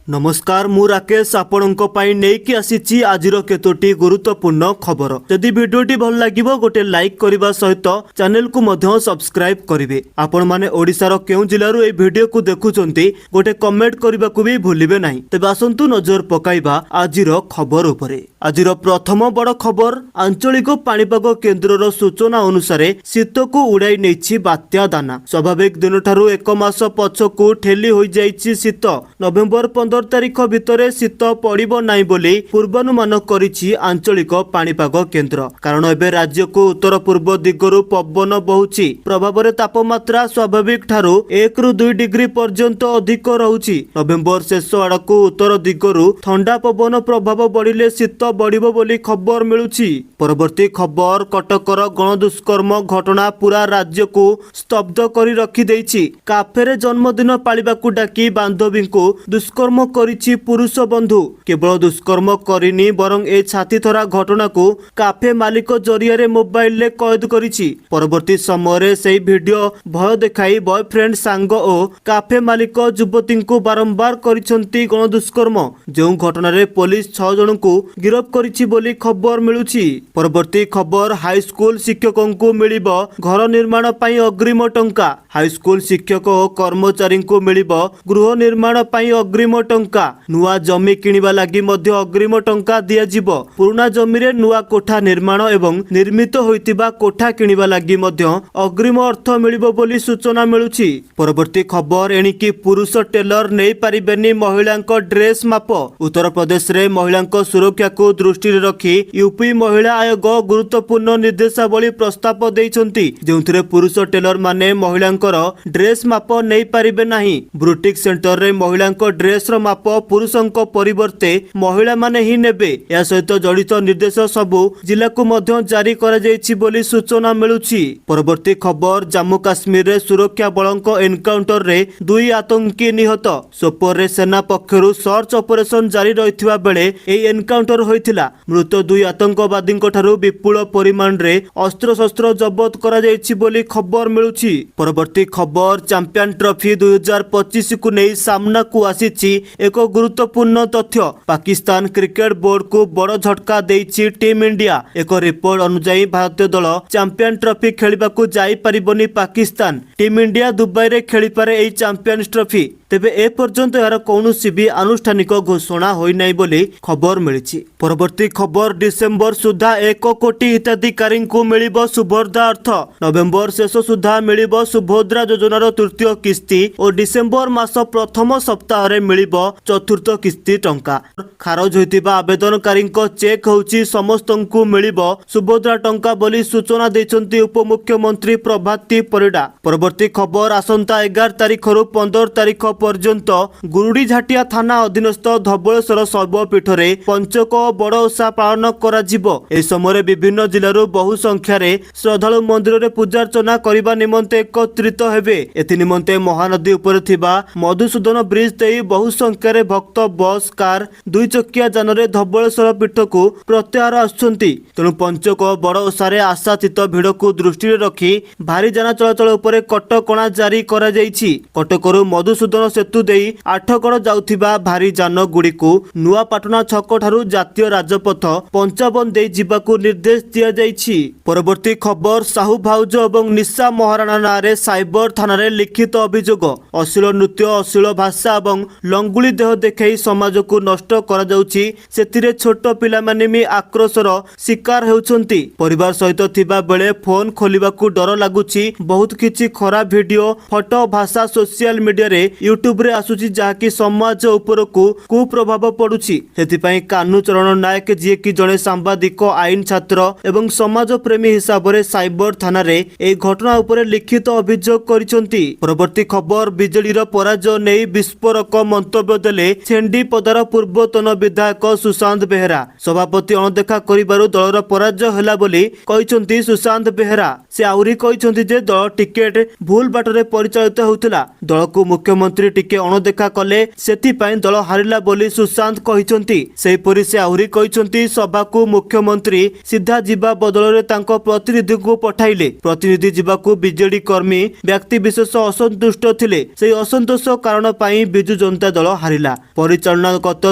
नमस्कार मु राकेश आपणक नहीं आसी आजिर केतोटी गुरुत्वपूर्ण खबर। जदि भिडियोटी भल लागिबो गोटे लाइक करने सहित चैनल को मध्य सब्सक्राइब करेंगे। आपण माने ओडिशार केउ जिल्लारू ए भिडियो को देखुचंती गोटे कमेंट करने को भी भूलिबे नहीं। तेबे आसंतु नजर पकाइबा आजिर खबर उपरे। आजिर प्रथम बड़ खबर आंचलिक पाणीपाग केन्द्रर सूचना अनुसार शीत को उड़ाई नहीं बात्या दाना। स्वाभाविक दिन ठारू एक मास पछकू ठेली हो जाइछि शीत। नवेम्बर 15 तारिख भितर शीत पड़िबो नाही बोली पूर्वानुमान करिछि आंचलिक पाणीपाग केन्द्र। कारण एबे राज्य को उत्तर पूर्व दिगरु पवन बहुछि। प्रभाव रे तापमात्रा स्वाभाविक ठारू 1 रु 2 डिग्री पर्यंत अधिक रहुछि। नवेम्बर शेष आड़कू उत्तर दिगरु ठंडा पवन प्रभाव बढ़िले शीत बढ़िबो बोली खबर मिलुछि। परवर्ती खबर कटकर गणदुष्कर्म घटना पूरा राज्य को स्तब्ध करी रखी देइछि। काफेरे जन्मदिन पालिबाकू डाकी बांधवी को दुष्कर्म करिछि पुरुष बंधु। केवल दुष्कर्म करिनी बरं ए छातीथरा घटना को काफे मालिक जरिया मोबाइल ले कैद करिछि। परवर्ती समय से वीडियो भय देखाई बॉयफ्रेंड सांग और काफे मालिक युवती को बारंबार करिसंती गणदुष्कर्म। जो घटना रे पुलिस 6 जन को गिरफ्त करिछि बोली खबर मिलुछि। परवर्ती खबर हाईस्कूल शिक्षकों को मिलिबो घर निर्माण पई अग्रिम टंका। हाईस्कूल शिक्षक और कर्मचारी को मिलिबो गृह निर्माण पई अग्रिम टंका। नुआ जमी किनिबा लागि मध्य अग्रिम टंका दिया जिवो। पुराना जमी रे नुआ कोठा निर्माण एवं निर्मित होइतिबा कोठा किनिबा लागि मध्य अग्रिम अर्थ मिलिबो बोली सूचना मिलुछि। परवर्ती खबर एणिकी पुरुष टेलर नहीं पारिबेनी महिलांक ड्रेस माप। उत्तर प्रदेश रे महिलांक सुरक्षा को दृष्टि रखी यूपी महिला आयोग गुरुत्वपूर्ण निर्देशावली प्रस्ताव देइछंती। जेउथिरे पुरुष टेलर माने महिलांकर ड्रेस माप नहीं पारिबे नाही। ब्रुटिक सेंटर रे महिलांक ड्रेस रो माप पुरुषंक परिवर्ते महिला माने ही नेबे। या सहित जड़ित निर्देश सबु जिला को मध्य जारी करा जायछि बोली सूचना मिलुछि। परवर्ती खबर जम्मू काश्मीर रे सुरक्षा बलंक एनकाउंटर रे 2 आतंकी निहत। सोपोर रे सेना पक्षरु सर्च ऑपरेशन जारी रहिथिबा बेले ए एनकाउंटर होइथिला। मृत 2 आतंकवादी ठारू विपुल परिमाण रे अस्त्र शस्त्र जब्त करा जायछि बोली खबर मिलुछि। परवर्ती खबर चैंपियन ट्रॉफी 2025 को नहीं सामना को आसीछि एक गुरुत्वपूर्ण तथ्य। पाकिस्तान क्रिकेट बोर्ड को बड़ झटका देइछि टीम इंडिया। एक रिपोर्ट अनुसार भारतीय दल चैंपियन ट्रॉफी खेलिबा को जाई परिबनी पाकिस्तान। टीम इंडिया दुबई रे खेली पारे एई चैंपियंस ट्रॉफी। तेबे ए पर्यंत यार कौनसी भी आनुष्ठानिक घोषणा होई नाही बोली खबर मिलिछि। परवर्ती खबर डिसेंबर सुधा 1 कोटी हिताधिकारी को मिलिबो सुभद्रा अर्थ। नवेम्बर शेष सुधा मिलिबो सुभद्रा योजनार तृतीय किस्ती और डिसेंबर मास प्रथम सप्ताह रे मिलिबो चतुर्थ किस्ती टंका। खारज होइतिबा आवेदनकारी चेक होउछि समस्तंकु मिलिबो सुभद्रा टंका बोली सूचना दैछंती उपमुख्यमंत्री प्रभाती परिडा। परवर्ती खबर आसंता 11 तारिख रु 15 तारिख पर्यंत गुरुडीझाटिया थाना अधीनस्थ धबलेश्वर शैवपीठ रे पंचक बड़ ओषा पालन करा जिवो। ए समय विभिन्न जिल्लारू बहु संख्यार श्रद्धालु मंदिर रे पूजार्चना करने निमंते एकत्रित हेबे। एथि निमंते महानदी उपर थिबा मधुसूदन ब्रिज देई बहु संख्यार भक्त बस कार 2 चकिया जान रे धबलेश्वर पीठ को प्रत्याहार आछंती। तेणु पंचक बड़ ओषारे आशातीत भिड़ को दृष्टि रखी भारी जान चलाचल उपर कटकणा जारी करा जायछि। कटकरू मधुसूदन सेतु देई आठगड़ जाउथिबा भारी जान गुडी को नुआपाटना छक ठारू जातीय राजपथ 55 देई जिबाकू निर्देश दिया जायछि। परवर्ती खबर साहू भाउज एवं निशा महाराणा नारे साइबर थाना रे लिखित अभियोग। अश्लील नृत्य अश्लील भाषा एवं लंगुली देह देखाई समाज को नष्ट करा जाउछि। सेतिरे छोट पिला माने भी आक्रोशर शिकार हेउछंती। परिवार सहित थिबा बेले फोन खोलिबाकू डर लागुछि। बहुत किछि खराब वीडियो फोटो भाषा सोशल मीडिया रे यूट्यूब रे आसुछि जाकी समाज उपर को कुप्रभाव पड़ुछि। सेतिपई कान्हूचरण नायक जी की जड़े सांबादिक आईन छात्र एवं समाज प्रेमी हिसाब रे साइबर थाना रे ए घटना उपर लिखित अभियोग करिसंती। परवर्ती खबर बिजेडी रो पराजय नै विस्फोरक मंतव्य देले छेंडी पदार पूर्वतन विधायक सुशांत बेहेरा। सभापति अणदेखा करिबारु दलर पराजय होला बोली कहिसंती सुशांत बेहेरा। से आउरी कहिसंती जे दल टिकेट भूल बाटरे परिचालित होउथिला। दल को मुख्यमंत्री मुख्यमंत्री टिके अणदेखा कले सेथिपाई दल हारिला बोली सुशांत कहिसंती। सेहीपरि से आहुरी कहिसंती सभा को मुख्यमंत्री सीधा जिबा बदल तांको प्रतिनिधि को पठाइले। प्रतिनिधि जिबाकू बीजेडी कर्मी व्यक्ति विशेष असंतुष्ट थिले। सेही असंतोष कारण पाई बिजु जनता दल हारिला। परिचालनागत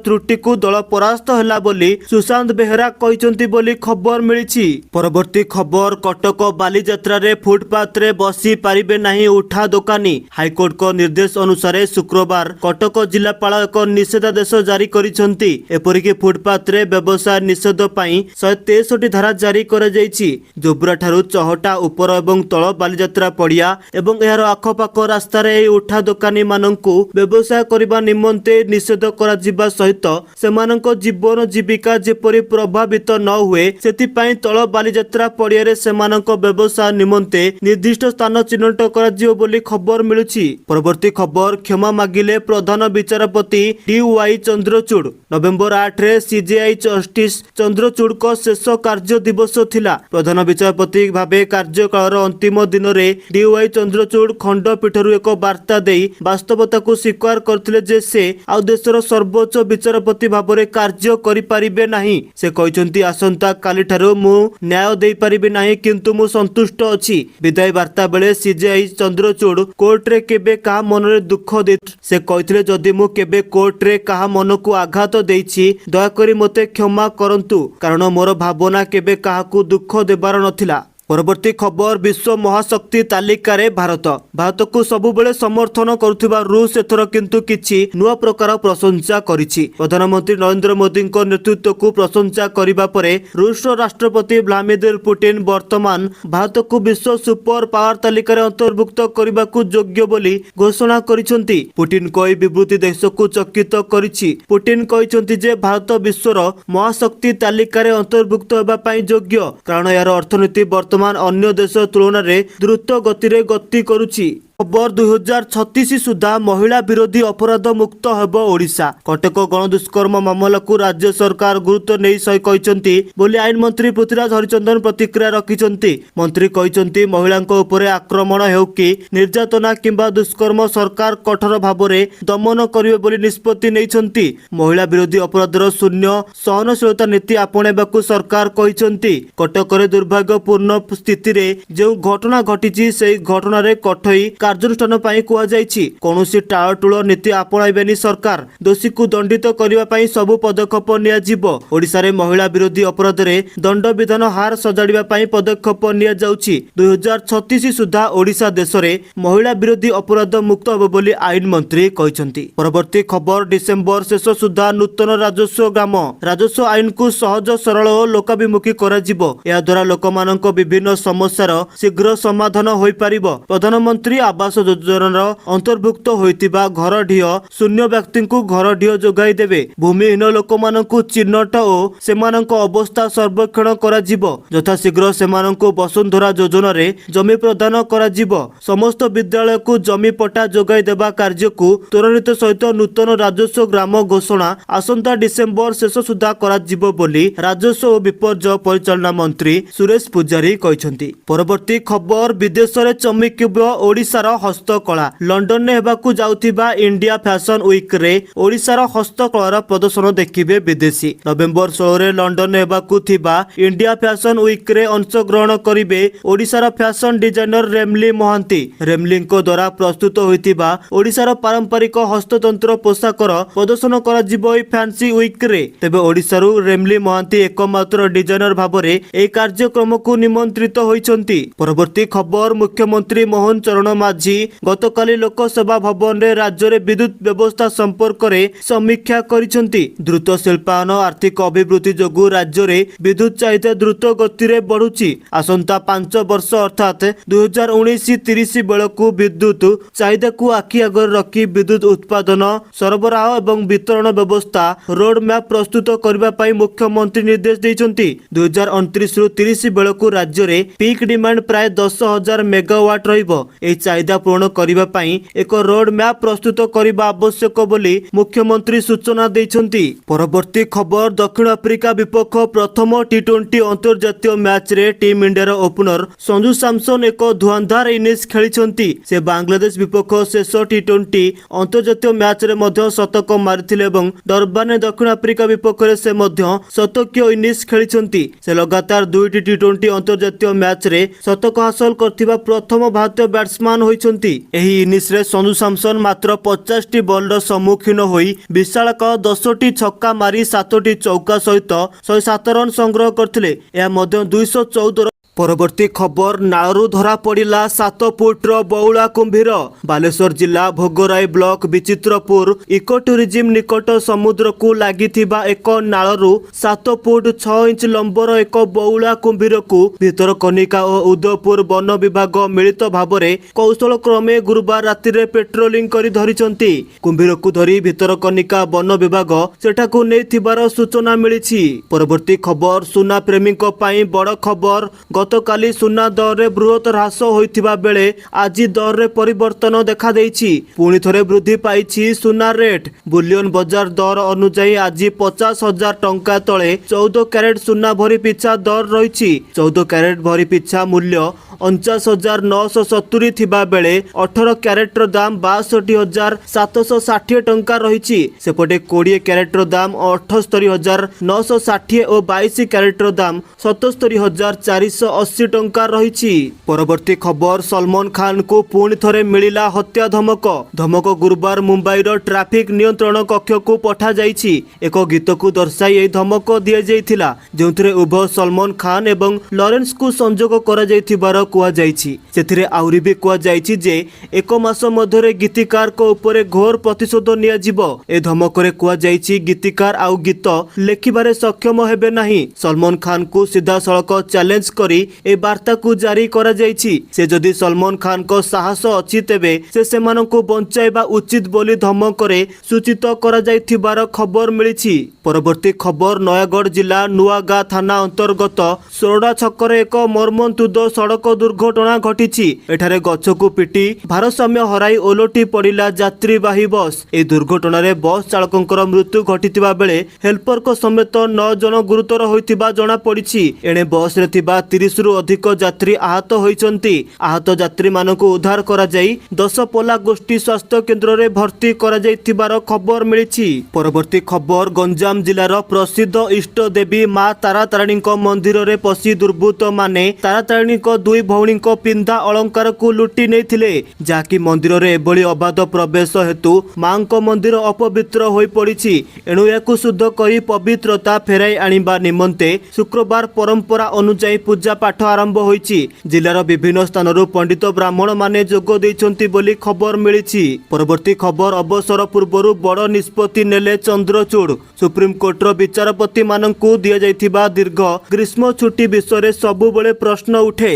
त्रुटि को दल परास्त होला बोली सुशांत बेहेरा कहिसंती बोली खबर मिलिछि। परवर्ती खबर कटक बालीजात्रा रे फुटपाथ रे बसी पारिबे नाही उठा दोकानी। हाईकोर्ट को निर्देश अनुसार शुक्रवार कटक जिलापाल एक निषेधादेश जारी करिसंती। एपरिक फुटपाथ रे व्यवसाय निषेध पाई 163 धारा जारी कर जाइछि। जोब्रा ठारू चहटा उपर एवं तळ बालीजात्रा पड़िया एवं एहार आखपाख रास्ता रे उठा दोकानी माननकु व्यवसाय करबा निमंते निषेध करा जिबा सहित सेमानक जीवन जीविका जेपरि प्रभावित न हुए सेतिपाई तळ बालीजात्रा पड़िया रे सेमानक व्यवसाय निमंते निर्दिष्ट स्थान चिन्हट करा जियो बोली खबर मिलुछि। परवर्ती खबर क्षमा मागिले प्रधान विचारपति DY चंद्रचूड़। नवेम्बर 8 रे सीजेआई जस्टिस चंद्रचूड़ को शेष कार्य दिवस थिला। प्रधान विचारपति भावे कार्यकाल अंतिम दिन रे DY चंद्रचूड़ खंडपीठरू एक वार्ता देई वास्तवता को स्वीकार करथिले जे से आउ देशर सर्वोच्च विचारपति भाबरे कार्य करि परिबे नाही। से कहिसंती आसंता काली ठारू मु न्याय देई परिबे नाही किंतु मु संतुष्ट अछि। विदाय वार्ता बेले सीजेआई चंद्रचूड़ कोर्ट रे केबे का मन रे दुख दे से कहिथिले जदि मु केबे कोर्ट रे कहा मन को आघात देइछि दया करी मते क्षमा करंतु कारण मोर भावना केबे काहाकू दुख देबार नथिला। परवर्ती खबर विश्व महाशक्ति तालिका रे भारत को सबुबले समर्थन करुथिबा रूस एथर किंतु किछि नुआ प्रकार प्रशंसा करिछि। प्रधानमंत्री नरेंद्र मोदी को नेतृत्व को प्रशंसा करिबा परे रूस राष्ट्रपति व्लादिमीर पुतिन वर्तमान भारत को विश्व सुपर पावर तालिका रे अंतर्भुक्त करिबा को योग्य बोली घोषणा करिसंती। पुतिन कोई विवृत्ति देश को चकित करिछि। पुतिन कहिसंती जे भारत विश्वर महाशक्ति तालिका रे अंतर्भुक्त हेबा पई योग्य कारण यार अर्थनीति वर्तमान अन्य देश तुलन में द्रुत गति रे गति करुछि। खबर 2036 सुधा महिला विरोधी अपराध मुक्त हेब ओडिशा। कटक गणदुष्कर्म मामला को राज्य सरकार गुरुत्व नहीं सही कहिसंती बोली आईन मंत्री पृथ्वीराज हरिचंदन प्रतिक्रिया रखिसंती। मंत्री कहिसंती महिलांको उपरे आक्रमण हेउ कि निर्यातना किंबा दुष्कर्म सरकार कठोर भाबरे दमन करिवे बोली निष्पत्ति नैछंती। महिला विरोधी अपराधर शून्य सहनशीलता नीति आपणेबाकू सरकार कहिसंती। कटक रे दुर्भाग्यपूर्ण स्थिति रे जो घटना घटिछि सेही घटना रे कठोई कार्यानुष्ठान पाई कुआ जाइछि। कोनोसी टाळटुळ नीति आपणाइबेनी सरकार। दोषी को दंडित करिबा पाई सबु पदक्षेप निया जिवो। ओडिसा रे महिला विरोधी अपराध रे दंड विधान हार सजाडिबा पाई पदक्षेप निया जाउछि। 2036 सुधा ओडिसा देश रे महिला विरोधी अपराध मुक्त होबो बोली आईन मंत्री कहिसंती। परवर्ती खबर डिसेंबर शेष सुधा नूतन राजस्व आईन को सहज सरल और लोकाभिमुखी करा जिवो। या द्वारा लोकमानक विभिन्न समस्यार शीघ्र समाधान होई परिबो। प्रधानमंत्री आवास योजना अंतर्भुक्त होइतिबा घर ढियो शून्य व्यक्ति को घर ढियो जोगाई देबे। भूमिहीन लोक मानकु चिन्हट और सेमानक अवस्था सर्वेक्षण करा जिवो। यथा शीघ्र सेमानकु वसुंधरा योजना रे जमी प्रदान करा जिवो। समस्त विद्यालय को जमी पट्टा जोगाई देबा कार्य को त्वरित सहित नूतन राजस्व ग्राम घोषणा आसंता डिसेंबर शेष सुधा करा जिवो बोली राजस्व और विपर्यय परिचालना मंत्री सुरेश पुजारी कहिसंती। परवर्ती खबर विदेश रे चमकिबो ओडिशार हस्तकला। लंडन ने हेबाकू जाउथिबा इंडिया फैशन वीक रे ओडिशार हस्तकलार प्रदर्शन देखिबे विदेशी। नवेम्बर 16 रे लंडन ने हेबाकू थिबा इंडिया फैशन वीक रे अंशग्रहण करिवे ओडिशार फैशन डिजाइनर रेमली महांती। रेमलीको द्वारा प्रस्तुत होइतिबा ओडिशार पारंपरिक हस्ततंत्र पोशाकर प्रदर्शन करा जिवो ए फैंसी वीक रे। तेबे ओडिशारू रेमली महांती एकमात्र डिजाइनर भाबरे ए कार्यक्रम को निमंत्रित होइछंती। परवर्ती खबर मुख्यमंत्री मोहन चरण माझी गतकाली लोकसभा भवन रे राज्य रे विद्युत व्यवस्था संपर्क रे समीक्षा करिसंती। द्रुत शिल्पायन आर्थिक अभिवृद्धि जोगु राज्य रे विद्युत चाहिदा द्रुत गति रे बढ़ुची। आसंता 5 वर्ष अर्थात 2019-30 बेलकू विद्युत चाहिदा को आखि आगर रखी विद्युत उत्पादन सरबराह एवं वितरण व्यवस्था रोड मैप प्रस्तुत करबा पई मुख्यमंत्री निर्देश दैछंती। 2029-30 बेलकू राज्य रे पीक डिमांड प्राय 10,000 मेगावाट रहिबो। ए ଚାହିଦା ପୂରଣ କରିବା ପାଇଁ ଏକ ରୋଡ ମ୍ୟାପ୍ ପ୍ରସ୍ତୁତ କରିବା ଆବଶ୍ୟକ ବୋଲି ମୁଖ୍ୟମନ୍ତ୍ରୀ ସୂଚନା ଦେଇଛନ୍ତି। ପରବର୍ତ୍ତୀ ଖବର, ଦକ୍ଷିଣ ଆଫ୍ରିକା ବିପକ୍ଷ ପ୍ରଥମ ଟି20 ଅନ୍ତର୍ଜାତୀୟ ମ୍ୟାଚରେ ଟିମ୍ ଇଣ୍ଡିଆର ଓପନର ସଞ୍ଜୁ ସାମସନ ଏକ ଧୁଆନ୍ଧାର ଇନିଂସ ଖେଳିଛନ୍ତି। ସେ ବାଂଲାଦେଶ ବିପକ୍ଷ ଶେଷ ଟି20 ଅନ୍ତର୍ଜାତୀୟ ମ୍ୟାଚରେ ମଧ୍ୟ ଶତକ ମାରିଥିଲେ ଏବଂ ଡରବାନରେ ଦକ୍ଷିଣ ଆଫ୍ରିକା ବିପକ୍ଷରେ ସେ ମଧ୍ୟ ଶତକୀୟ ଇନିଂସ ଖେଳିଛନ୍ତି। ସେ ଲଗାତାର 2ଟି ଟି20 ଅନ୍ତର୍ଜାତୀୟ ମ୍ୟାଚରେ ଶତକ ହାସଲ କରିଥିବା ପ୍ରଥମ ଭାରତୀୟ ବ୍ୟାଟ୍ସମ୍ୟାନ୍ ହୋଇଛନ୍ତି। ଏହି ଇନିଂସରେ ସଞ୍ଜୁ ସାମସନ ମାତ୍ର 50ଟି ବଲର ସମ୍ମୁଖୀନ ହୋଇ ବିଶାଳକାୟ 10ଟି ଛକା ମାରି 7ଟି ଚୌକା ସହିତ 107 ରନ୍ ସଂଗ୍ରହ କରିଥିଲେ। ଏହା ମଧ୍ୟ 214 ପରବର୍ତ୍ତୀ ଖବର, ନାଳରୁ ଧରା ପଡ଼ିଲା 7 ଫୁଟର ବଉଳା କୁମ୍ଭୀର। ବାଲେଶ୍ୱର ଜିଲ୍ଲା Bhograi block Bichitrapur eco tourism ନିକଟ ସମୁଦ୍ରକୁ ଲାଗିଥିବା ଏକ ନାଳରୁ 7 ଫୁଟ 6 ଇଞ୍ଚ ଲମ୍ବର ଏକ ବଉଳା କୁମ୍ଭୀରକୁ ଭିତରକନିକା ଓ ଉଦୟପୁର ବନ ବିଭାଗ ମିଳିତ ଭାବରେ କୌଶଳ କ୍ରମେ ଗୁରୁବାର ରାତିରେ ପେଟ୍ରୋଲିଂ କରି ଧରିଛନ୍ତି। କୁମ୍ଭୀରକୁ ଧରି ଭିତରକନିକା ବନ ବିଭାଗ ସେଠାକୁ ନେଇଥିବାର ସୂଚନା ମିଳିଛି। ପରବର୍ତ୍ତୀ ଖବର, ସୁନା ପ୍ରେମୀଙ୍କ ପାଇଁ ବଡ଼ ଖବର। ଗତକାଲି ସୁନା ଦରରେ ବୃହତ ହ୍ରାସ ହୋଇଥିବା ବେଳେ ଆଜି ଦରରେ ପରିବର୍ତ୍ତନ ଦେଖାଦେଇଛି। ପୁଣି ଥରେ ବୃଦ୍ଧି ପାଇଛି ସୁନା ରେଟ୍। ବୁଲିୟନ ବଜାର ଦର ଅନୁଯାୟୀ ଆଜି 50,000 ଟଙ୍କା ତଳେ 14 କ୍ୟାରେଟ ସୁନା ଭରି ପିଛା ଦର ରହିଛି। 14 କ୍ୟାରେଟ ଭରି ପିଛା ମୂଲ୍ୟ 49,970 ଥିବା ବେଳେ 18 କ୍ୟାରେଟର ଦାମ 62,760 ଟଙ୍କା ରହିଛି। ସେପଟେ 20 କ୍ୟାରେଟର ଦାମ 78,960 ଓ 22 କ୍ୟାରେଟର ଦାମ 77,480 ଟଙ୍କା ରହିଛି। ପରବର୍ତ୍ତୀ ଖବର, ସଲମାନ ଖାନଙ୍କୁ ପୁଣି ଥରେ ମିଳିଲା ହତ୍ୟା ଧମକ। ଧମକ ଗୁରୁବାର ମୁମ୍ବାଇର ଟ୍ରାଫିକ ନିୟନ୍ତ୍ରଣ କକ୍ଷକୁ ପଠାଯାଇଛି। ଏକ ଗୀତକୁ ଦର୍ଶାଇ ଏହି ଧମକ ଦିଆଯାଇଥିଲା, ଯେଉଁଥିରେ ଉଭୟ ସଲମାନ ଖାନ ଏବଂ ଲରେନ୍ସଙ୍କୁ ସଂଯୋଗ କରାଯାଇଥିବାର କୁହାଯାଇଛି। ସେଥିରେ ଆହୁରି ବି କୁହାଯାଇଛି ଯେ 1 ମାସ ମଧ୍ୟରେ ଗୀତିକାରଙ୍କ ଉପରେ ଘୋର ପ୍ରତିଶୋଧ ନିଆଯିବ। ଏ ଧମକରେ କୁହାଯାଇଛି ଗୀତିକାର ଆଉ ଗୀତ ଲେଖିବାରେ ସକ୍ଷମ ହେବେ ନାହିଁ। ସଲମାନ ଖାନଙ୍କୁ ସିଧାସଳଖ ଚ୍ୟାଲେଞ୍ଜ କରି ଏ ବାର୍ତ୍ତାକୁ ଜାରି କରାଯାଇଛି। ସେ ଯଦି ସଲମାନ ଖାନଙ୍କ ସାହସ ଅଛି ତେବେ ସେ ସେମାନଙ୍କୁ ବଞ୍ଚାଇବା ଉଚିତ ବୋଲି ଧମକରେ ସୂଚିତ କରାଯାଇଥିବାର ଖବର ମିଳିଛି। ପରବର୍ତ୍ତୀ ଖବର, ନୟାଗଡ଼ ଜିଲ୍ଲା ନୂଆଗାଁ ଥାନା ଅନ୍ତର୍ଗତ ସୋରଡ଼ା ଛକରେ ଏକ ମର୍ମନ୍ତୁଦ ସଡ଼କ ଦୁର୍ଘଟଣା ଘଟିଛି। ଏଠାରେ ଗଛକୁ ପିଟି ଭାରସାମ୍ୟ ହରାଇ ଓଲଟି ପଡ଼ିଲା ଯାତ୍ରୀବାହୀ ବସ୍। ଏହି ଦୁର୍ଘଟଣାରେ ବସ୍ ଚାଳକଙ୍କର ମୃତ୍ୟୁ ଘଟିଥିବା ବେଳେ ହେଲ୍ପରଙ୍କ ସମେତ 9 ଜଣ ଗୁରୁତର ହୋଇଥିବା ଜଣାପଡ଼ିଛି। ଏଣେ ବସ୍ରେ ଥିବା 30ରୁ ଅଧିକ ଯାତ୍ରୀ ଆହତ ହୋଇଛନ୍ତି। ଆହତ ଯାତ୍ରୀମାନଙ୍କୁ ଉଦ୍ଧାର କରାଯାଇ ଦଶପଲ୍ଲା ଗୋଷ୍ଠୀ ସ୍ୱାସ୍ଥ୍ୟ କେନ୍ଦ୍ରରେ ଭର୍ତ୍ତି କରାଯାଇଥିବାର ଖବର ମିଳିଛି। ପରବର୍ତ୍ତୀ ଖବର, ଗଞ୍ଜାମ ଜିଲ୍ଲାର ପ୍ରସିଦ୍ଧ ଇଷ୍ଟଦେବୀ ମା ତାରାତାରିଣୀଙ୍କ ମନ୍ଦିରରେ ପଶି ଦୁର୍ବୃତ୍ତମାନେ ତାରାତାରିଣୀଙ୍କ 2 ଭଉଣୀଙ୍କ ପିନ୍ଧା ଅଳଙ୍କାରକୁ ଲୁଟି ନେଇଥିଲେ, ଯାହାକି ମନ୍ଦିରରେ ଏଭଳି ଅବାଧ ପ୍ରବେଶ ହେତୁ ମାଙ୍କ ମନ୍ଦିର ଅପବିତ୍ର ହୋଇପଡ଼ିଛି। ଏଣୁ ଏହାକୁ ଶୁଦ୍ଧ କରି ପବିତ୍ରତା ଫେରାଇ ଆଣିବା ନିମନ୍ତେ ଶୁକ୍ରବାର ପରମ୍ପରା ଅନୁଯାୟୀ ପୂଜା ପାଠ ଆରମ୍ଭ ହୋଇଛି। ଜିଲ୍ଲାର ବିଭିନ୍ନ ସ୍ଥାନରୁ ପଣ୍ଡିତ ବ୍ରାହ୍ମଣ ମାନେ ଯୋଗ ଦେଇଛନ୍ତି ବୋଲି ଖବର ମିଳିଛି। ପରବର୍ତ୍ତୀ ଖବର, ଅବସର ପୂର୍ବରୁ ବଡ଼ ନିଷ୍ପତ୍ତି ନେଲେ ଚନ୍ଦ୍ରଚୂଡ଼। ସୁପ୍ରିମକୋର୍ଟର ବିଚାରପତି ମାନଙ୍କୁ ଦିଆଯାଇଥିବା ଦୀର୍ଘ ଗ୍ରୀଷ୍ମ ଛୁଟି ବିଷୟରେ ସବୁବେଳେ ପ୍ରଶ୍ନ ଉଠେ।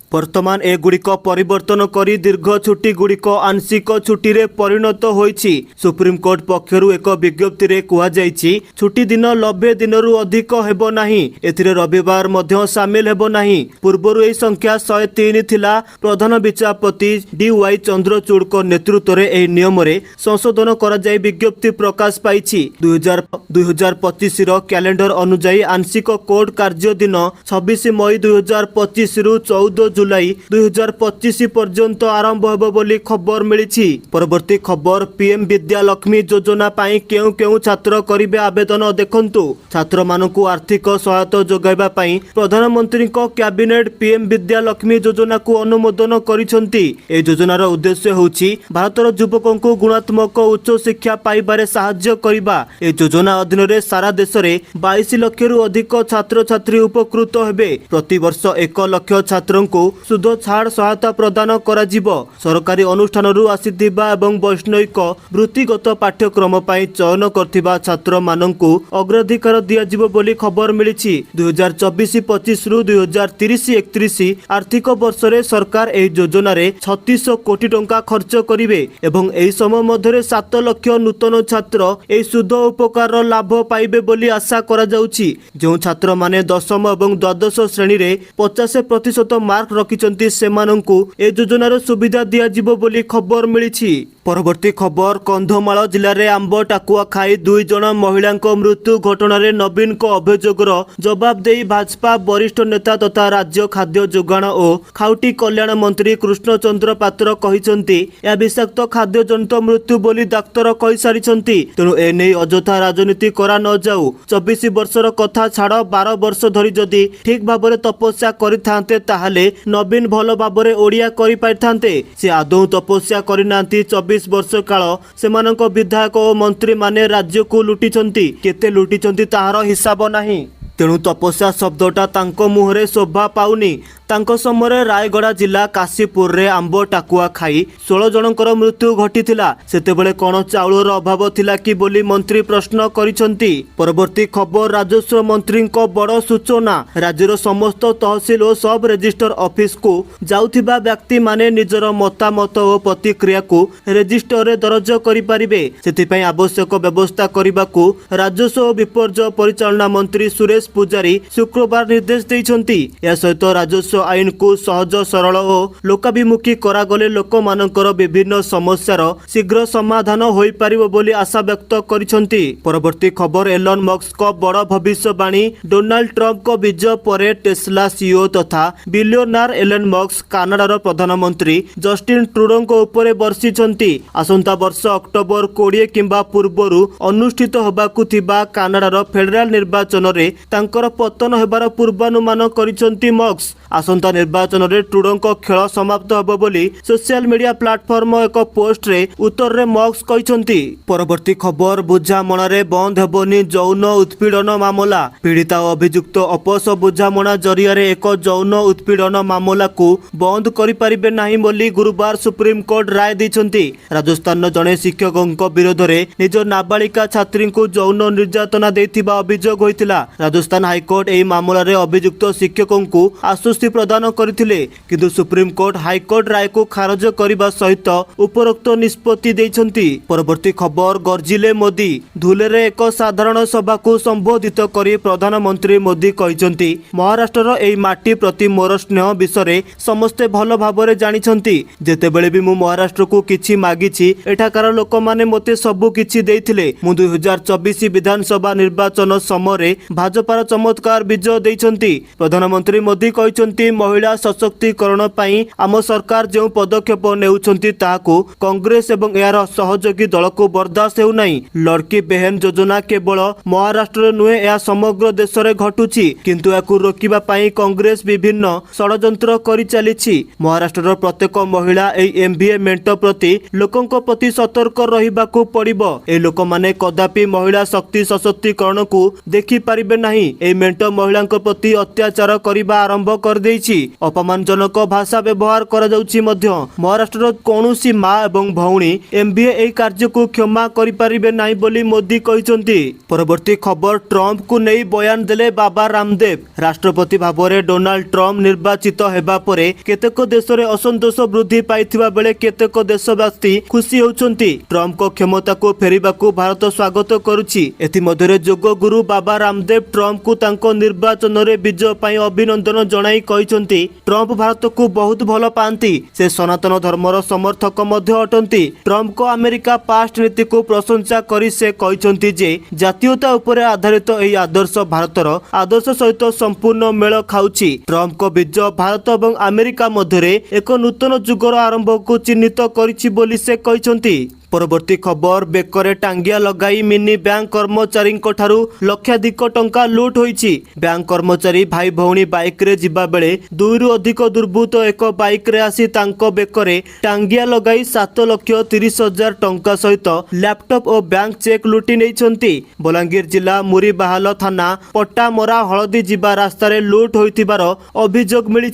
ବର୍ତ୍ତମାନ ଏଗୁଡ଼ିକ ପରିବର୍ତ୍ତନ କରି ଦୀର୍ଘ ଛୁଟିଗୁଡ଼ିକ ଆଂଶିକ ଛୁଟିରେ ପରିଣତ ହୋଇଛି। ସୁପ୍ରିମକୋର୍ଟ ପକ୍ଷରୁ ଏକ ବିଜ୍ଞପ୍ତିରେ କୁହାଯାଇଛି ଛୁଟି ଦିନ 90 ଦିନରୁ ଅଧିକ ହେବ ନାହିଁ। ଏଥିରେ ରବିବାର ମଧ୍ୟ ସାମିଲ ହେବ ନାହିଁ। ପୂର୍ବରୁ ଏହି ସଂଖ୍ୟା 103 ଥିଲା। ପ୍ରଧାନ ବିଚାରପତି DY ଚନ୍ଦ୍ରଚୂଡ଼ଙ୍କ ନେତୃତ୍ୱରେ ଏହି ନିୟମରେ ସଂଶୋଧନ କରାଯାଇ ବିଜ୍ଞପ୍ତି ପ୍ରକାଶ ପାଇଛି। 2025ର କ୍ୟାଲେଣ୍ଡର ଅନୁଯାୟୀ ଆଂଶିକ କୋର୍ଟ କାର୍ଯ୍ୟ ଦିନ 26 ମଇ 2025ରୁ 14 ଜୁଲାଇ 2025 ପର୍ଯ୍ୟନ୍ତ ଆରମ୍ଭ ହେବ ବୋଲି ଖବର ମିଳିଛି। ପରବର୍ତ୍ତୀ ଖବର, PM ବିଦ୍ୟା ଲକ୍ଷ୍ମୀ ଯୋଜନା ପାଇଁ କେଉଁ କେଉଁ ଛାତ୍ର କରିବେ ଆବେଦନ ଦେଖନ୍ତୁ। ଛାତ୍ରମାନଙ୍କୁ ଆର୍ଥିକ ସହାୟତା ଯୋଗାଇବା ପାଇଁ ପ୍ରଧାନମନ୍ତ୍ରୀଙ୍କ କ୍ୟାବିନେଟ PM ବିଦ୍ୟା ଲକ୍ଷ୍ମୀ ଯୋଜନାକୁ ଅନୁମୋଦନ କରିଛନ୍ତି। ଏହି ଯୋଜନାର ଉଦ୍ଦେଶ୍ୟ ହେଉଛି ଭାରତର ଯୁବକଙ୍କୁ ଗୁଣାତ୍ମକ ଉଚ୍ଚ ଶିକ୍ଷା ପାଇବାରେ ସାହାଯ୍ୟ କରିବା। ଏହି ଯୋଜନା ଅଧୀନରେ ସାରା ଦେଶରେ 22 ଲକ୍ଷରୁ ଅଧିକ ଛାତ୍ରଛାତ୍ରୀ ଉପକୃତ ହେବେ। ପ୍ରତିବର୍ଷ 1 ଲକ୍ଷ ଛାତ୍ରଙ୍କୁ ସୁଧ ଛାଡ଼ ସହାୟତା ପ୍ରଦାନ କରାଯିବ। ସରକାରୀ ଅନୁଷ୍ଠାନରୁ ଆସିଥିବା ଏବଂ ବୈଷୟିକ ବୃତ୍ତିଗତ ପାଠ୍ୟକ୍ରମ ପାଇଁ ଚୟନ କରିଥିବା ଛାତ୍ରମାନଙ୍କୁ ଅଗ୍ରାଧିକାର ଦିଆଯିବ ବୋଲି ଖବର ମିଳିଛି। 2024-25ରୁ 2030-31 ଆର୍ଥିକ ବର୍ଷରେ ସରକାର ଏହି ଯୋଜନାରେ 3600 କୋଟି ଟଙ୍କା ଖର୍ଚ୍ଚ କରିବେ ଏବଂ ଏହି ସମୟ ମଧ୍ୟରେ 7 ଲକ୍ଷ ନୂତନ ଛାତ୍ର ଏହି ସୁଧ ଉପକାରର ଲାଭ ପାଇବେ ବୋଲି ଆଶା କରାଯାଉଛି। ଯେଉଁ ଛାତ୍ରମାନେ 10ମ ଏବଂ ଦ୍ୱାଦଶ ଶ୍ରେଣୀରେ 50% ମାର୍କ रखिଛନ୍ତି ସେମାନଙ୍କୁ ଏ ଯୋଜନାର ସୁବିଧା ଦିଆଯିବ ବୋଲି ଖବର ମିଳିଛି। ପରବର୍ତ୍ତୀ ଖବର କନ୍ଧମାଳ ଜିଲ୍ଲାରେ ଆମ୍ବ ଟାକୁଆ ଖାଇ 2 ଜଣ ମହିଳାଙ୍କ ମୃତ୍ୟୁ ଘଟଣାରେ ନବୀନଙ୍କ ଅଭିଯୋଗର ଜବାବ ଦେଇ ଭାଜପା ବରିଷ୍ଠ ନେତା ତଥା ରାଜ୍ୟ ଖାଦ୍ୟ ଯୋଗାଣ ଓ ଖାଉଟି କଲ୍ୟାଣ ମନ୍ତ୍ରୀ କୃଷ୍ଣଚନ୍ଦ୍ର ପାତ୍ର କହିଛନ୍ତି ଏହା ବିଷାକ୍ତ ଖାଦ୍ୟଜନିତ ମୃତ୍ୟୁ ବୋଲି ଡାକ୍ତର କହିସାରିଛନ୍ତି। ତେଣୁ ଏନେଇ ଅଯଥା ରାଜନୀତି କରା ନ ଯାଉ। 24 ବର୍ଷର କଥା ଛାଡ଼ 12 ବର୍ଷ ଧରି ଯଦି ଠିକ୍ ଭାବରେ ତପସ୍ୟା କରିଥାନ୍ତେ ତାହେଲେ ନବୀନ ଭଲ ଭାବରେ ଓଡ଼ିଆ କରିପାରିଥାନ୍ତେ। ସେ ଆଦୌ ତପସ୍ୟା କରିନାହାନ୍ତି। 24 ବର୍ଷ କାଳ ସେମାନଙ୍କ ବିଧାୟକ ଓ ମନ୍ତ୍ରୀମାନେ ରାଜ୍ୟକୁ ଲୁଟିଛନ୍ତି। କେତେ ଲୁଟିଛନ୍ତି ତାହାର ହିସାବ ନାହିଁ। ତେଣୁ ତପସ୍ୟା ଶବ୍ଦଟା ତାଙ୍କ ମୁହଁରେ ଶୋଭା ପାଉନି। ତାଙ୍କ ସମୟରେ ରାୟଗଡ଼ା ଜିଲ୍ଲା କାଶୀପୁରରେ ଆମ୍ବ ଟାକୁଆ ଖାଇ 16 ଜଣଙ୍କର ମୃତ୍ୟୁ ଘଟିଥିଲା। ସେତେବେଳେ କ'ଣ ଚାଉଳର ଅଭାବ ଥିଲା କି ବୋଲି ମନ୍ତ୍ରୀ ପ୍ରଶ୍ନ କରିଛନ୍ତି। ପରବର୍ତ୍ତୀ ଖବର ରାଜସ୍ୱ ମନ୍ତ୍ରୀଙ୍କ ବଡ଼ ସୂଚନା। ରାଜ୍ୟର ସମସ୍ତ ତହସିଲ ଓ ସବ୍ ରେଜିଷ୍ଟର ଅଫିସକୁ ଯାଉଥିବା ବ୍ୟକ୍ତିମାନେ ନିଜର ମତାମତ ଓ ପ୍ରତିକ୍ରିୟାକୁ ରେଜିଷ୍ଟରରେ ଦରଜ କରିପାରିବେ। ସେଥିପାଇଁ ଆବଶ୍ୟକ ବ୍ୟବସ୍ଥା କରିବାକୁ ରାଜସ୍ୱ ଓ ବିପର୍ଯ୍ୟୟ ପରିଚାଳନା ମନ୍ତ୍ରୀ ସୁରେଶ ପୂଜାରୀ ଶୁକ୍ରବାର ନିର୍ଦ୍ଦେଶ ଦେଇଛନ୍ତି। ଏହା ସହିତ ରାଜସ୍ୱ ଆଇନକୁ ସହଜ ସରଳ ଓ ଲୋକାଭିମୁଖୀ କରାଗଲେ ଲୋକମାନଙ୍କର ବିଭିନ୍ନ ସମସ୍ୟାର ଶୀଘ୍ର ସମାଧାନ ହୋଇପାରିବ ବୋଲି ଆଶା ବ୍ୟକ୍ତ କରିଛନ୍ତି। ପରବର୍ତ୍ତୀ ଖବର ଏଲନ୍ ମସ୍କଙ୍କ ବଡ଼ ଭବିଷ୍ୟବାଣୀ। ଡୋନାଲ୍ଡ ଟ୍ରମ୍ପଙ୍କ ବିଜୟ ପରେ ଟେସ୍ଲା ସିଇଓ ତଥା ବିଲିୟନାର ଏଲନ୍ ମସ୍କ କାନାଡାର ପ୍ରଧାନମନ୍ତ୍ରୀ ଜଷ୍ଟିନ୍ ଟ୍ରୁଡୋଙ୍କ ଉପରେ ବର୍ଷିଛନ୍ତି। ଆସନ୍ତା ବର୍ଷ ଅକ୍ଟୋବର 20 କିମ୍ବା ପୂର୍ବରୁ ଅନୁଷ୍ଠିତ ହେବାକୁ ଥିବା କାନାଡାର ଫେଡେରାଲ ନିର୍ବାଚନରେ ତାଙ୍କର ପତନ ହେବାର ପୂର୍ବାନୁମାନ କରିଛନ୍ତି ମସ୍କ। ଆସନ୍ତା ନିର୍ବାଚନରେ ଟ୍ରୁଡୋଙ୍କ ଖେଳ ସମାପ୍ତ ହେବ ବୋଲି ସୋସିଆଲ ମିଡିଆ ପ୍ଲାଟଫର୍ମ ଏକ ପୋଷ୍ଟରେ ଉତ୍ତରରେ ମସ୍କ କହିଛନ୍ତି। ପରବର୍ତ୍ତୀ ଖବର ବୁଝାମଣାରେ ବନ୍ଦ ହେବନି ଯୌନ ଉତ୍ପୀଡ଼ନ ମାମଲା। ପୀଡ଼ିତା ଓ ଅଭିଯୁକ୍ତ ଆପୋଷ ବୁଝାମଣା ଜରିଆରେ ଏକ ଯୌନ ଉତ୍ପୀଡ଼ନ ମାମଲାକୁ ବନ୍ଦ କରିପାରିବେ ନାହିଁ ବୋଲି ଗୁରୁବାର ସୁପ୍ରିମକୋର୍ଟ ରାୟ ଦେଇଛନ୍ତି। ରାଜସ୍ଥାନର ଜଣେ ଶିକ୍ଷକଙ୍କ ବିରୋଧରେ ନିଜ ନାବାଳିକା ଛାତ୍ରୀଙ୍କୁ ଯୌନ ନିର୍ଯାତନା ଦେଇଥିବା ଅଭିଯୋଗ ହୋଇଥିଲା। ରାଜସ୍ଥାନ ହାଇକୋର୍ଟ ଏହି ମାମଲାରେ ଅଭିଯୁକ୍ତ ଶିକ୍ଷକଙ୍କୁ ଆଶ୍ୱସ୍ତି ପ୍ରଦାନ କରିଥିଲେ। କିନ୍ତୁ ସୁପ୍ରିମକୋର୍ଟ ହାଇକୋର୍ଟ ରାୟକୁ ଖାରଜ କରିବା ସହିତ ଉପରୋକ୍ତ ନିଷ୍ପତ୍ତି ଦେଇଛନ୍ତି। ପରବର୍ତ୍ତୀ ଖବର ଗର୍ଜିଲେ ମୋଦି। ଧୁଲେରେ ଏକ ସାଧାରଣ ସଭାକୁ ସମ୍ବୋଧିତ କରି ପ୍ରଧାନମନ୍ତ୍ରୀ ମୋଦି କହିଛନ୍ତି ମହାରାଷ୍ଟ୍ରର ଏହି ମାଟି ପ୍ରତି ମୋର ସ୍ନେହ ବିଷୟରେ ସମସ୍ତେ ଭଲ ଭାବରେ ଜାଣିଛନ୍ତି। ଯେତେବେଳେ ବି ମୁଁ ମହାରାଷ୍ଟ୍ରକୁ କିଛି ମାଗିଛି ଏଠାକାର ଲୋକମାନେ ମୋତେ ସବୁ କିଛି ଦେଇଥିଲେ। ମୁଁ 2024 ବିଧାନସଭା ନିର୍ବାଚନ ସମୟରେ ଭାଜପାର ଚମତ୍କାର ବିଜୟ ଦେଇଛନ୍ତି। ପ୍ରଧାନମନ୍ତ୍ରୀ ମୋଦି କହିଛନ୍ତି ମହିଳା ସଶକ୍ତିକରଣ ପାଇଁ ଆମ ସରକାର ଯେଉଁ ପଦକ୍ଷେପ ନେଉଛନ୍ତି ତାହାକୁ କଂଗ୍ରେସ ଏବଂ ଏହାର ସହଯୋଗୀ ଦଳକୁ ବରଦାସ୍ତ ହେଉନାହିଁ। ଲଡ଼କି ବେହେନ ଯୋଜନା କେବଳ ମହାରାଷ୍ଟ୍ରରେ ନୁହେଁ ଏହା ସମଗ୍ର ଦେଶରେ ଘଟୁଛି। କିନ୍ତୁ ଏହାକୁ ରୋକିବା ପାଇଁ କଂଗ୍ରେସ ବିଭିନ୍ନ ଷଡ଼ଯନ୍ତ୍ର କରିଚାଲିଛି। ମହାରାଷ୍ଟ୍ରର ପ୍ରତ୍ୟେକ ମହିଳା ଏହି MBA ମେଣ୍ଟ ପ୍ରତି ଲୋକଙ୍କ ପ୍ରତି ସତର୍କ ରହିବାକୁ ପଡ଼ିବ। ଏହି ଲୋକମାନେ କଦାପି ମହିଳା ଶକ୍ତି ସଶକ୍ତିକରଣକୁ ଦେଖିପାରିବେ ନାହିଁ। ଏହି ମେଣ୍ଟ ମହିଳାଙ୍କ ପ୍ରତି ଅତ୍ୟାଚାର କରିବା ଆରମ୍ଭ କରିଦେଇଛି। ଅପମାନଜନକ ଭାଷା ବ୍ୟବହାର କରାଯାଉଛି ମଧ୍ୟ। ମହାରାଷ୍ଟ୍ରର କୌଣସି ମା ଏବଂ ଭଉଣୀ MBA ଏହି କାର୍ଯ୍ୟକୁ କ୍ଷମା କରିପାରିବେ ନାହିଁ ବୋଲି ମୋଦି କହିଛନ୍ତି। ପରବର୍ତ୍ତୀ ଖବର ଟ୍ରମ୍ପକୁ ନେଇ ବୟାନ ଦେଲେ ବାବା ରାମଦେବ। ରାଷ୍ଟ୍ରପତି ଭାବରେ ଡୋନାଲ୍ଡ ଟ୍ରମ୍ପ ନିର୍ବାଚିତ ହେବା ପରେ କେତେକ ଦେଶରେ ଅସନ୍ତୋଷ ବୃଦ୍ଧି ପାଇଥିବା ବେଳେ କେତେକ ଦେଶବାସୀ ଖୁସି ହେଉଛନ୍ତି। ଟ୍ରମ୍ପଙ୍କ କ୍ଷମତାକୁ ଫେରିବାକୁ ଭାରତ ସ୍ୱାଗତ କରୁଛି। ଏଥିମଧ୍ୟରେ ଯୋଗ ଗୁରୁ ବାବା ରାମଦେବ ଟ୍ରମ୍ପଙ୍କୁ ତାଙ୍କ ନିର୍ବାଚନରେ ବିଜୟ ପାଇଁ ଅଭିନନ୍ଦନ ଜଣାଇ କହିଛନ୍ତି ଟ୍ରମ୍ପ ଭାରତକୁ ବହୁତ ଭଲ ପାଆନ୍ତି। ସେ ସନାତନ ଧର୍ମର ସମର୍ଥକ ମଧ୍ୟ ଅଟନ୍ତି। ଟ୍ରମ୍ପଙ୍କ ଆମେରିକା ପାଷ୍ଟ ନୀତିକୁ ପ୍ରଶଂସା କରି ସେ କହିଛନ୍ତି ଯେ ଜାତୀୟତା ଉପରେ ଆଧାରିତ ଏହି ଆଦର୍ଶ ଭାରତର ଆଦର୍ଶ ସହିତ ସମ୍ପୂର୍ଣ୍ଣ ମେଳ ଖାଉଛି। ଟ୍ରମ୍ପଙ୍କ ବିଜୟ ଭାରତ ଏବଂ ଆମେରିକା ମଧ୍ୟରେ ଏକ ନୂତନ ଯୁଗର ଆରମ୍ଭକୁ ଚିହ୍ନିତ କରିଛି ବୋଲି ସେ କହିଛନ୍ତି। ପରବର୍ତ୍ତୀ ଖବର ବେକରେ ଟାଙ୍ଗିଆ ଲଗାଇ ମିନି ବ୍ୟାଙ୍କ କର୍ମଚାରୀଙ୍କ ଠାରୁ ଲକ୍ଷାଧିକ ଟଙ୍କା ଲୁଟ୍ ହୋଇଛି। ବ୍ୟାଙ୍କ କର୍ମଚାରୀ ଭାଇ ଭଉଣୀ ବାଇକରେ ଯିବା ବେଳେ 2ରୁ ଅଧିକ ଦୁର୍ବୃତ୍ତ ଏକ ବାଇକରେ ଆସି ତାଙ୍କ ବେକରେ ଟାଙ୍ଗିଆ ଲଗାଇ 7,30,000 ଟଙ୍କା ସହିତ ଲ୍ୟାପଟପ୍ ଓ ବ୍ୟାଙ୍କ ଚେକ୍ ଲୁଟି ନେଇଛନ୍ତି। ବଲାଙ୍ଗୀର ଜିଲ୍ଲା ମୁରିବାହାଲ ଥାନା ପଟ୍ଟାମରା ହଳଦୀ ଯିବା ରାସ୍ତାରେ ଲୁଟ୍ ହୋଇଥିବାର ଅଭିଯୋଗ ମିଳିଛି।